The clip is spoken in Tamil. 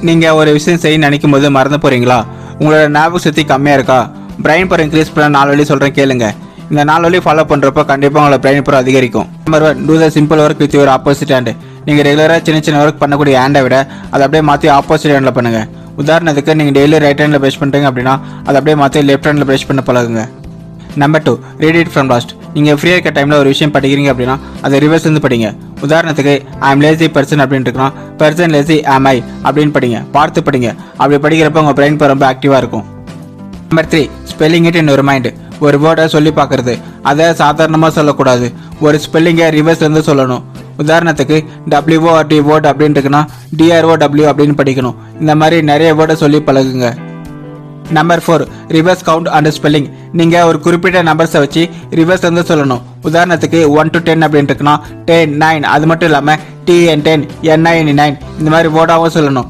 நீங்கள் ஒரு விஷயம் செய்ய நினைக்கும் போது மறந்து போகிறீங்களா? உங்களோட ஞாபக சக்தி கம்மியாக இருக்கா? பிரெயின் பவர் இன்க்ரீஸ் பண்ண 4 வழி சொல்கிறேன் கேளுங்க. இந்த 4 வழி ஃபாலோ பண்ணுறப்ப கண்டிப்பாக உங்களோட பிரெயின் பவர் அதிகரிக்கும். Number 1, do the simple work with your opposite hand. நீங்கள் ரெகுலராக சின்ன ஒர்க் பண்ணக்கூடிய ஹேண்டை விட அதை அப்படியே மாற்றி ஆப்போசிட் ஹேண்டில் பண்ணுங்கள். உதாரணத்துக்கு நீங்கள் டெய்லி ரைட் ஹேண்டில் ப்ரெஷ் பண்ணுறீங்க அப்படின்னா அதை அப்படியே மாற்றி லெஃப்ட் ஹேண்டில் ப்ரெஷ் பண்ண பழகுங்க. Number 2, read it from last. நீங்கள் ஃப்ரீயாக இருக்க டைமில் ஒரு விஷயம் படிக்கிறீங்க அப்படின்னா அதை ரிவர்ஸ்லேருந்து படிங்க. உதாரணத்துக்கு ஐ ஆம் லேசி பர்சன் அப்படின்னு இருக்குன்னா பர்சன் லேசி ஆம் ஐ அப்படின்னு படிங்க. பார்த்து படிங்க. அப்படி படிக்கிறப்ப உங்கள் பிரெயின் ரொம்ப ஆக்டிவாக இருக்கும். Number 3, spelling it in your mind. ஒரு வேர்டை சொல்லி பார்க்குறது, அதை சாதாரணமாக சொல்லக்கூடாது. ஒரு ஸ்பெல்லிங்கை ரிவர்ஸ்லேருந்து சொல்லணும். உதாரணத்துக்கு WORD வேர்ட் அப்படின்னு இருக்குன்னா DROW அப்படின்னு படிக்கணும். இந்த மாதிரி நிறைய வேர்டை சொல்லி பழகுங்க. Number 4, reverse count and spelling. நீங்கள் ஒரு குறிப்பிட்ட நம்பர்ஸை வச்சு ரிவர்ஸ் வந்து சொல்லணும். உதாரணத்துக்கு 1 to 10 அப்படின்னு இருக்குன்னா 10, 9, அது மட்டும் இல்லாமல் TN10, NIN9 இந்த மாதிரி வேர்டாகவும் சொல்லணும்.